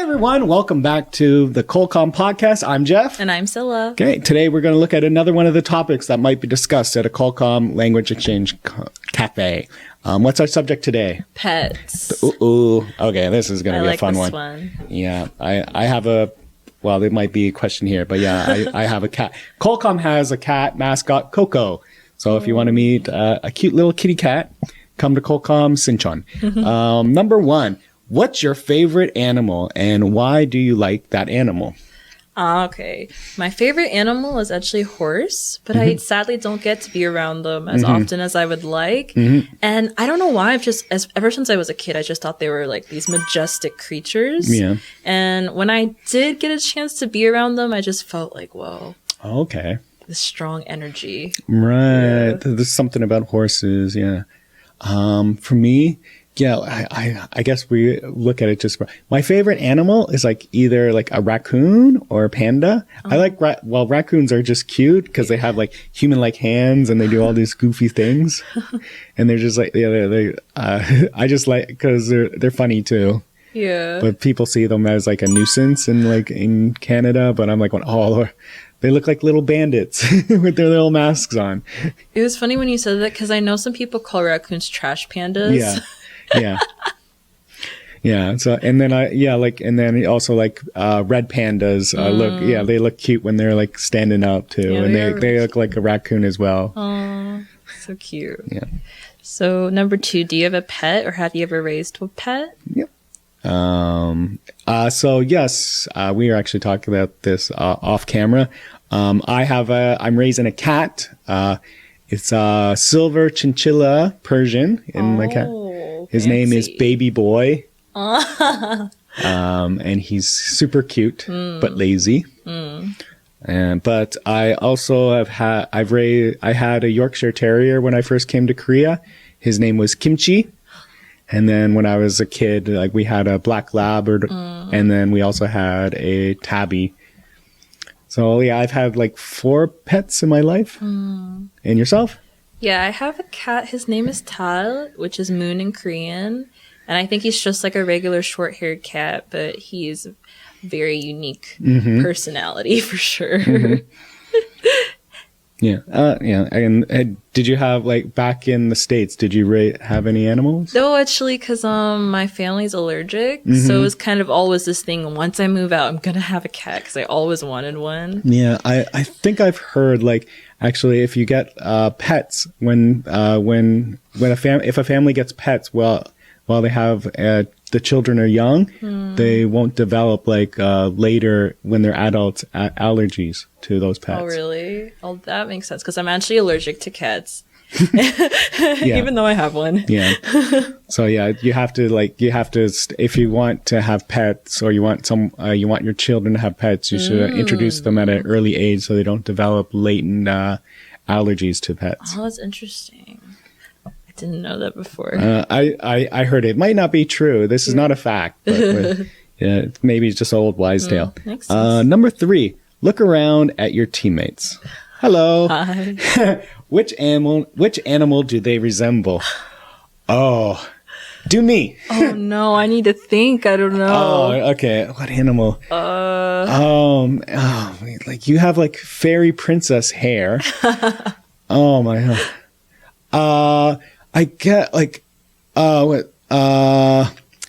everyone. Welcome back to the Colcom podcast. I'm Jeff. And I'm Scylla. Okay, today we're going to look at another one of the topics that might be discussed at a Colcom language exchange cafe. What's our subject today? Pets. Ooh. Okay, this is going to be a fun this one. Yeah, I have a, well, there might be a question here, but yeah, I have a cat. Colcom has a cat mascot, Coco. So if you want to meet a cute little kitty cat, come to Colcom Sinchon. Number one, what's your favorite animal and why do you like that animal? Okay. My favorite animal is actually horse, but I sadly don't get to be around them as often as I would like. And I don't know why. Ever since I was a kid, I just thought they were like these majestic creatures. Yeah. And when I did get a chance to be around them, I just felt like, whoa. Okay. The strong energy. Right. Yeah. There's something about horses. Yeah. For me, yeah, I guess we look at it just, my favorite animal is like either like a raccoon or a panda. I like, raccoons are just cute because they have like human-like hands and they do all these goofy things. And they're just like, yeah, I just like, because they're funny too. Yeah. But people see them as like a nuisance in Canada, but I'm like, oh, they look like little bandits with their little masks on. It was funny when you said that because I know some people call raccoons trash pandas. Yeah. Yeah. Yeah. So, and then and then also like, red pandas, they look cute when they're like standing up too. Yeah, and they look like a raccoon as well. Oh, so cute. Yeah. So number 2, do you have a pet or have you ever raised a pet? Yep. So yes, we are actually talking about this, off camera. I'm raising a cat. It's a silver chinchilla Persian in my cat. His name is Baby Boy. And he's super cute, but lazy. But I also had a Yorkshire Terrier when I first came to Korea. His name was Kimchi. And then when I was a kid, like we had a black lab, and then we also had a tabby. So yeah, I've had like 4 pets in my life. And yourself? Yeah, I have a cat. His name is Tal, which is moon in Korean. And I think he's just like a regular short-haired cat, but he's a very unique personality for sure. Yeah. Yeah. And did you have, like, back in the States, did you have any animals? No, actually, because my family's allergic. So it was kind of always this thing. Once I move out, I'm going to have a cat because I always wanted one. Yeah. I think I've heard, like, actually, if you get pets, if a family gets pets, while they have the children are young, they won't develop like later when they're adults allergies to those pets. Oh, really? Oh, that makes sense because I'm actually allergic to cats. Even though I have one. Yeah. So yeah, you have to if you want to have pets or you want your children to have pets, you should introduce them at an early age so they don't develop latent allergies to pets. Oh, that's interesting. I didn't know that before. I heard it. Might not be true. This is not a fact, but yeah, maybe it's just an old wise tale. Makes sense. Number 3, look around at your teammates. Hello. Hi. Which animal do they resemble? Oh, do me. Oh no, I need to think. I don't know. Oh, okay. What animal? Like you have like fairy princess hair. Oh my god. I get like, from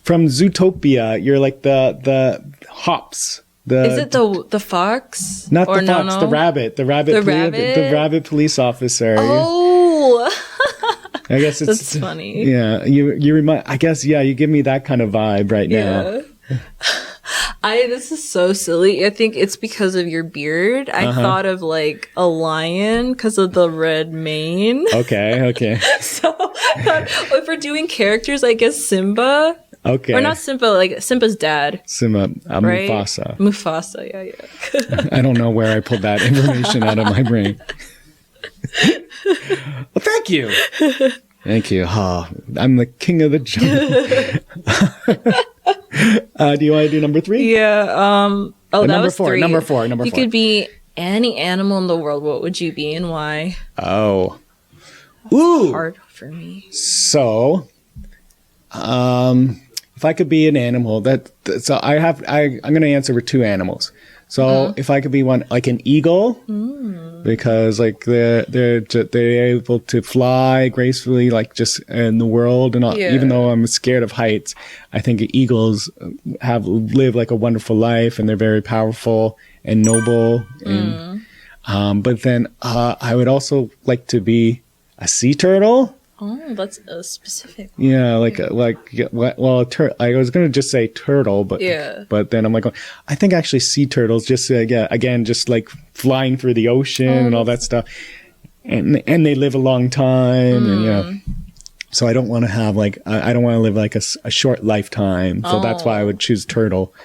Zootopia. You're like the hops. Is it the fox? Not or the fox, no? the rabbit. The rabbit police officer. Oh, I guess it's that's funny. Yeah, you remind. I guess you give me that kind of vibe right now. This is so silly. I think it's because of your beard. I thought of like a lion because of the red mane. Okay. So I thought if we're doing characters, I guess Simba. Okay. Or not Simba, like Simba's dad. Simba, right? Mufasa. Mufasa, yeah. I don't know where I pulled that information out of my brain. Well, thank you. Thank you. Oh, I'm the king of the jungle. Do you want to do number 3? Yeah. That was 4. 3. Number 4. If you could be any animal in the world, what would you be and why? Oh. Ooh. Hard for me. So, if I could be an animal, so I'm going to answer with two animals. So if I could be one, like an eagle, because like they're able to fly gracefully, like just in the world, and all, even though I'm scared of heights, I think eagles live like a wonderful life, and they're very powerful and noble. And but then I would also like to be a sea turtle. Oh, that's a specific one. Yeah, I was going to just say turtle, but then I'm like, I think actually sea turtles, just again, just like flying through the ocean and all that stuff, and they live a long time, and so I don't want to have like I don't want to live like a short lifetime, so that's why I would choose turtle,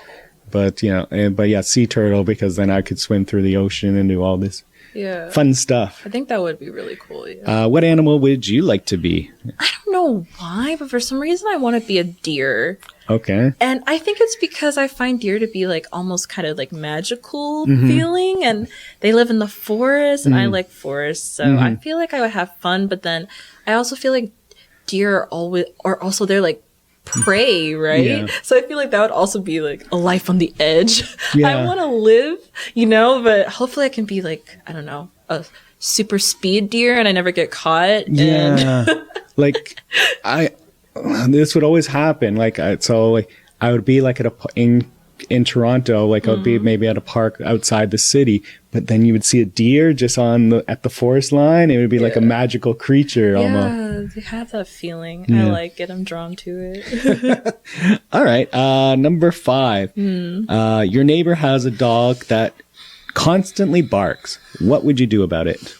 but sea turtle, because then I could swim through the ocean and do all this. Yeah. Fun stuff. I think that would be really cool. Yeah. What animal would you like to be? I don't know why, but for some reason I want to be a deer. Okay. And I think it's because I find deer to be like almost kind of like magical feeling, and they live in the forest, and I like forests, so I feel like I would have fun. But then I also feel like deer are also they're like prey, right? Yeah. So I feel like that would also be like a life on the edge. Yeah. I want to live, but hopefully I can be like, I don't know, a super speed deer and I never get caught. Yeah. Like this would always happen. Like, I would be like in Toronto, like I would be maybe at a park outside the city, but then you would see a deer just at the forest line. It would be like a magical creature almost. Yeah, they have that feeling. I like it. I'm drawn to it. All right. Number 5. Your neighbor has a dog that constantly barks. What would you do about it?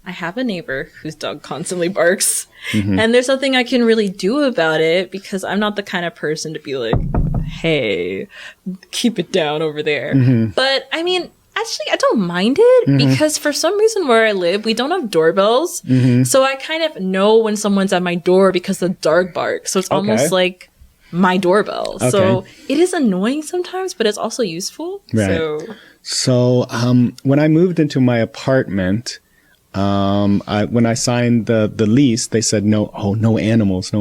I have a neighbor whose dog constantly barks, and there's nothing I can really do about it because I'm not the kind of person to be like, hey, keep it down over there. But I mean, actually, I don't mind it because for some reason where I live, we don't have doorbells. So I kind of know when someone's at my door because the dog barks. So it's almost like my doorbell. Okay. So it is annoying sometimes, but it's also useful. Right. So when I moved into my apartment, when I signed the lease, they said no animals.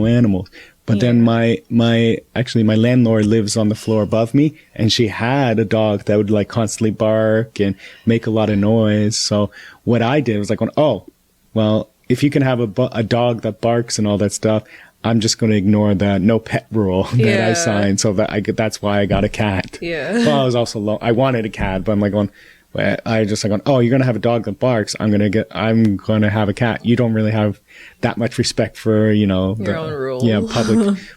But then my landlord lives on the floor above me, and she had a dog that would like constantly bark and make a lot of noise. So what I did was like, if you can have a dog that barks and all that stuff, I'm just going to ignore the no pet rule that I signed. So that's why I got a cat. Yeah. Well, I was also I wanted a cat, but I'm like I just like, you're gonna have a dog that barks. I'm gonna have a cat. You don't really have that much respect for your own rules. Yeah,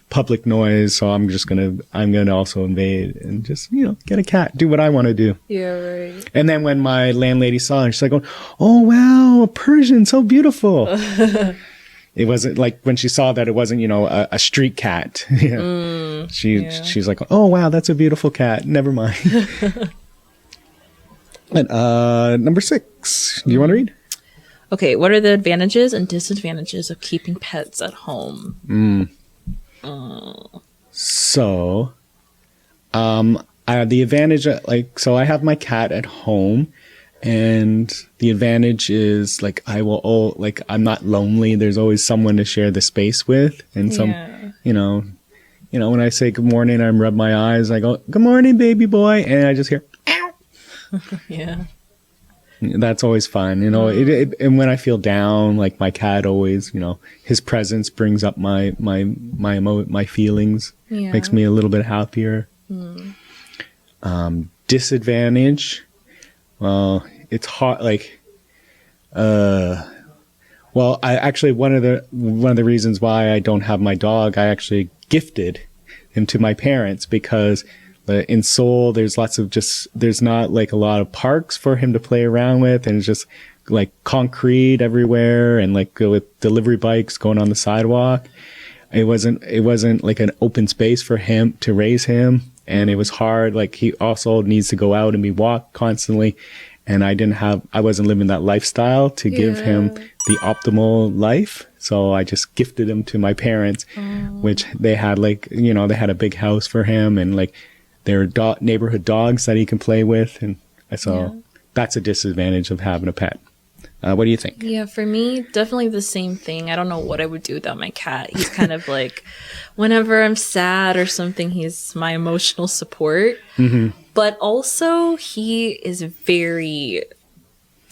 public noise. So I'm gonna also invade and just get a cat. Do what I want to do. Yeah, right. And then when my landlady saw it, she's like, oh wow, a Persian, so beautiful. It wasn't like when she saw that it wasn't a street cat. She's like, oh wow, that's a beautiful cat. Never mind. And number 6, do you want to read? Okay, what are the advantages and disadvantages of keeping pets at home? So, the advantage, I have my cat at home, and the advantage is I'm not lonely. There's always someone to share the space with, and when I say good morning, I rub my eyes. I go, good morning, baby boy, and I just hear. Yeah, that's always fun, and when I feel down, like my cat always, his presence brings up my feelings, makes me a little bit happier. Disadvantage, well, it's hard. I actually one of the reasons why I don't have my dog, I actually gifted him to my parents because. In Seoul, there's not like a lot of parks for him to play around with, and it's just like concrete everywhere, and like with delivery bikes going on the sidewalk. It wasn't like an open space for him to raise him, and it was hard. Like he also needs to go out and be walked constantly, and I wasn't living that lifestyle to give him the optimal life. So I just gifted him to my parents, which they had they had a big house for him, and like. There are neighborhood dogs that he can play with, and so that's a disadvantage of having a pet. What do you think? Yeah, for me, definitely the same thing. I don't know what I would do without my cat. He's kind of like, whenever I'm sad or something, he's my emotional support. But also, he is very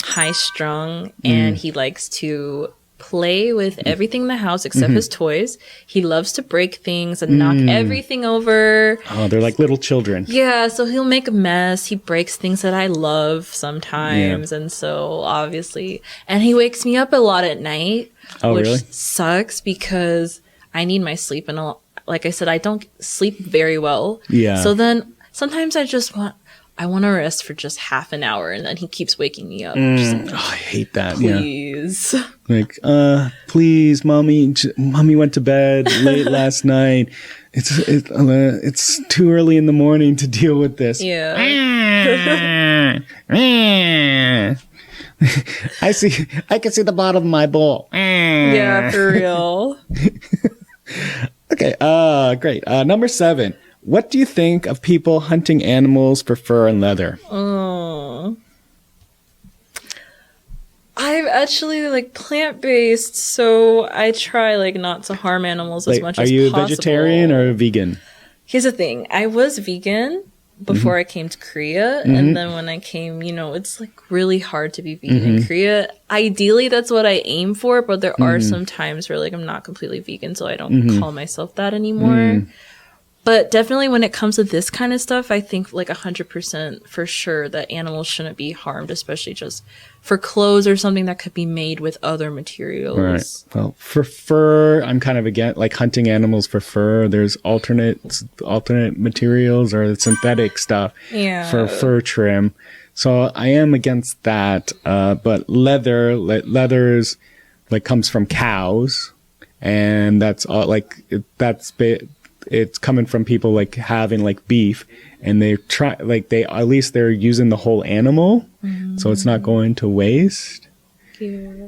high-strung, and he likes to play with everything in the house except his toys. He loves to break things and knock everything over. Oh, they're like little children. Yeah, so he'll make a mess. He breaks things that I love sometimes. And so obviously, and he wakes me up a lot at night, which really? sucks because I need my sleep. And like I said, I don't sleep very well. Yeah. So then sometimes I want to rest for just half an hour, and then he keeps waking me up. Just like, I hate that. please. Yeah. Like, please, mommy went to bed late last night. It's too early in the morning to deal with this. Yeah. I can see the bottom of my bowl. Yeah, for real. Okay, great. Number 7. What do you think of people hunting animals for fur and leather? I'm actually like plant-based, so I try like not to harm animals as much as possible. Are you a vegetarian or a vegan? Here's the thing. I was vegan before I came to Korea, and then when I came, it's like really hard to be vegan in Korea. Ideally, that's what I aim for, but there are some times where like I'm not completely vegan, so I don't call myself that anymore. But definitely when it comes to this kind of stuff, I think like 100% for sure that animals shouldn't be harmed, especially just for clothes or something that could be made with other materials. Right. Well, for fur, I'm kind of against like hunting animals for fur. There's alternate materials or synthetic stuff for fur trim. So I am against that. But leathers like comes from cows, and that's all like it's coming from people like having like beef, and they try like at least they're using the whole animal, so it's not going to waste. Yeah.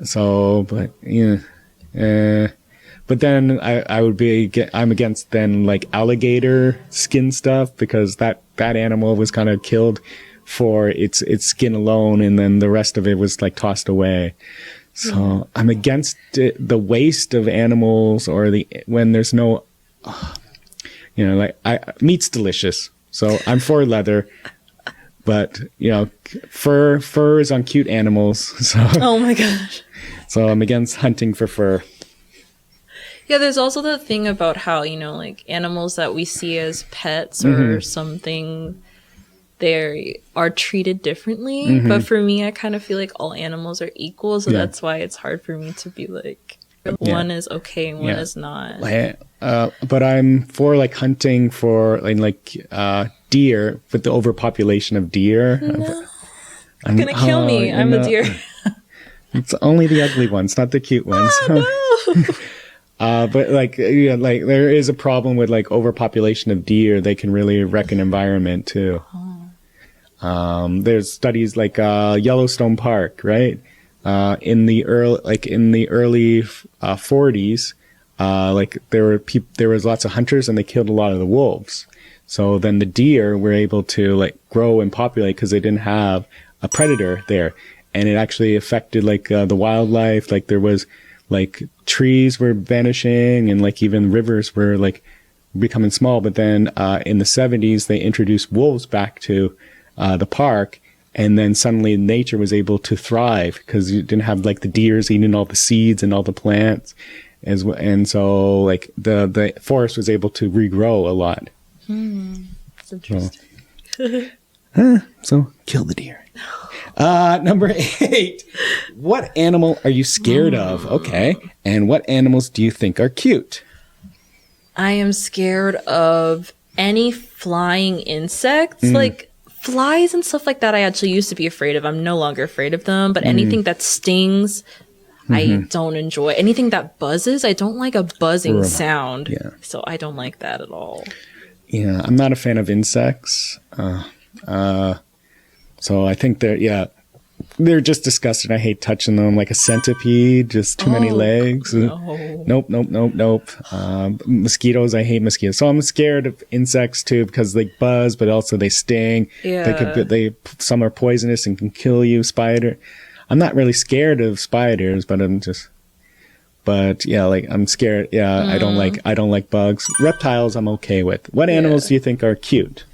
So, but but then I'm against then like alligator skin stuff, because that animal was kind of killed for its skin alone, and then the rest of it was like tossed away. So I'm against the waste of animals, or when there's no meat's delicious, so I'm for leather, but fur is on cute animals. So oh my gosh. So I'm against hunting for fur. Yeah, there's also the thing about how like animals that we see as pets or something, they are treated differently. But for me, I kind of feel like all animals are equal, so that's why it's hard for me to be like one is okay and one is not. But I'm for like hunting for like deer, with the overpopulation of deer. I'm gonna kill me. I'm a deer. It's only the ugly ones, not the cute ones. Oh, no. But like there is a problem with like overpopulation of deer. They can really wreck an environment too. There's studies like Yellowstone Park, right? In the early 40s, there was lots of hunters, and they killed a lot of the wolves. So then the deer were able to like grow and populate because they didn't have a predator there, and it actually affected like the wildlife. Like there was like trees were vanishing, and like even rivers were like becoming small. But then in the 70s, they introduced wolves back to the park. And then suddenly nature was able to thrive because you didn't have like the deers eating all the seeds and all the plants, and so like the forest was able to regrow a lot. That's interesting. So kill the deer. Number 8. What animal are you scared of? Okay, and what animals do you think are cute? I am scared of any flying insects, like flies and stuff like that. I actually used to be afraid of. I'm no longer afraid of them, but anything that stings, I don't enjoy. Anything that buzzes, I don't like a buzzing sound. Yeah. So I don't like that at all. Yeah, I'm not a fan of insects. So I think they're just disgusting. I hate touching them. Like a centipede, just too many legs. No. Nope. Mosquitoes, I hate mosquitoes. So I'm scared of insects too, because they buzz, but also they sting. Yeah. Some are poisonous and can kill you. Spider. I'm not really scared of spiders, but yeah, like I'm scared. Yeah, I don't like bugs. Reptiles, I'm okay with. What animals do you think are cute?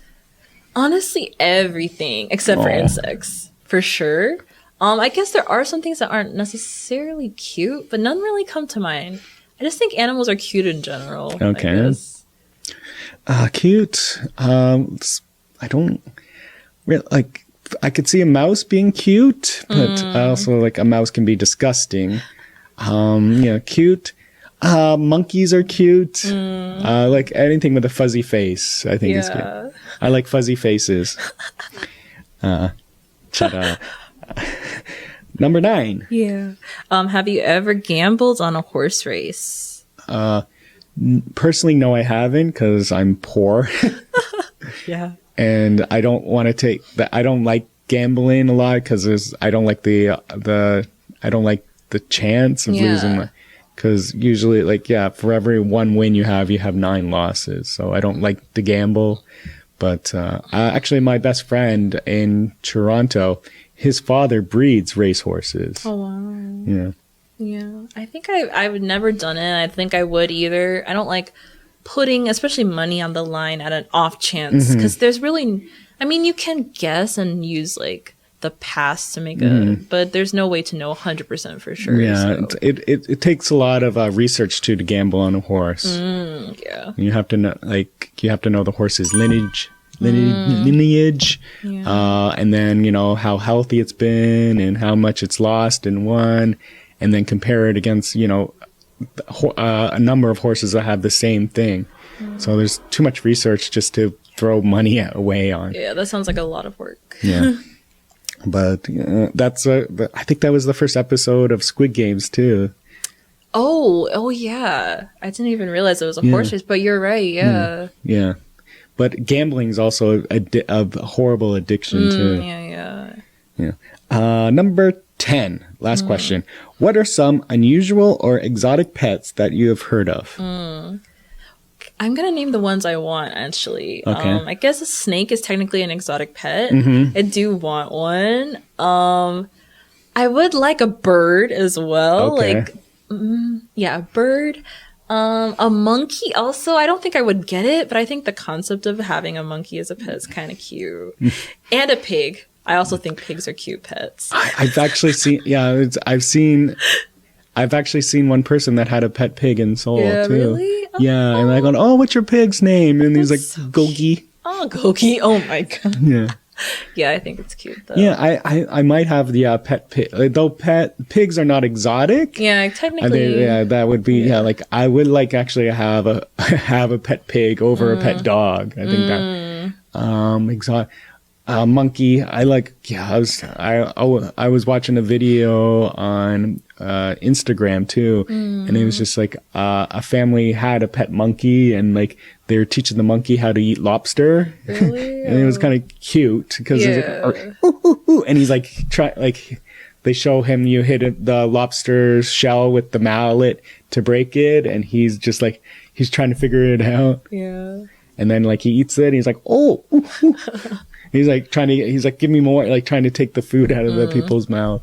Honestly, everything except for insects, for sure. I guess there are some things that aren't necessarily cute, but none really come to mind. I just think animals are cute in general. Okay. Cute. I don't really like. I could see a mouse being cute, but also like a mouse can be disgusting. Cute. Monkeys are cute. Like anything with a fuzzy face, I think is cute. I like fuzzy faces. Ta-da. Number 9. Yeah. Have you ever gambled on a horse race? Personally, no, I haven't because I'm poor. Yeah. And I don't want to take that. I don't like gambling a lot because I don't like the chance of losing. Because usually, like, for every one win you have 9 losses. So I don't like to gamble. But actually, my best friend in Toronto, his father breeds racehorses. Oh, wow. Yeah. Yeah. I think I've never done it. I think I would either. I don't like putting, especially money on the line at an off chance. Because there's really, I mean, you can guess and use, like, the past to make but there's no way to know 100% for sure. Yeah. So. It takes a lot of research, too, to gamble on a horse. Yeah. You have to know, the horse's lineage. And then how healthy it's been and how much it's lost and won, and then compare it against a number of horses that have the same thing. So there's too much research just to throw money away on. Yeah, that sounds like a lot of work. Yeah. But I think that was the first episode of Squid Games too. Oh yeah, I didn't even realize it was a horse race, but you're right. Yeah. But gambling is also a horrible addiction too. Yeah. Number 10. Last question. What are some unusual or exotic pets that you have heard of? I'm gonna name the ones I want. Actually, okay. I guess a snake is technically an exotic pet. I do want one. I would like a bird as well. Okay. A bird. A monkey also. I don't think I would get it, but I think the concept of having a monkey as a pet is kind of cute. And a pig. I also think pigs are cute pets. I've actually seen. Yeah, I've actually seen one person that had a pet pig in Seoul too. Really? Oh. Yeah, and I go, "Oh, what's your pig's name?" And he's like, so "Gogi." Oh, Gogi. Oh my god. Yeah. Yeah, I think it's cute though. Yeah, I might have the pet pig. Though pigs are not exotic. Yeah, technically. That would be like I would like actually have a pet pig over a pet dog. I think that exotic. Monkey. I like. Yeah, I was watching a video on Instagram too, and it was just like a family had a pet monkey, and like they were teaching the monkey how to eat lobster. Really? And it was kind of cute because and he's like they show him you hit the lobster's shell with the mallet to break it, and he's just like he's trying to figure it out. Yeah. And then like he eats it, and he's like, oh. He's like give me more, like trying to take the food out of the people's mouth.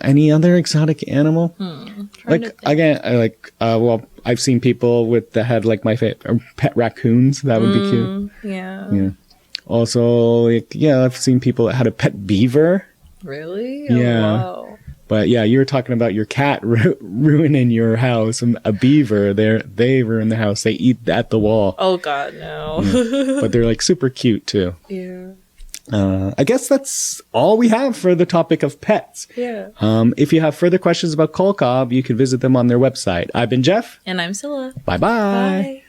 Any other exotic animal? Like again, I've seen people with that had like my pet raccoons. That would be cute. Yeah. Also, I've seen people that had a pet beaver. Really? Yeah. Oh, wow. But yeah, you were talking about your cat ruining your house. A beaver, they ruin the house. They eat at the wall. Oh God, no. Yeah. But they're like super cute too. Yeah. I guess that's all we have for the topic of pets. Yeah. If you have further questions about Kolkob, you can visit them on their website. I've been Jeff. And I'm Scylla. Bye-bye. Bye.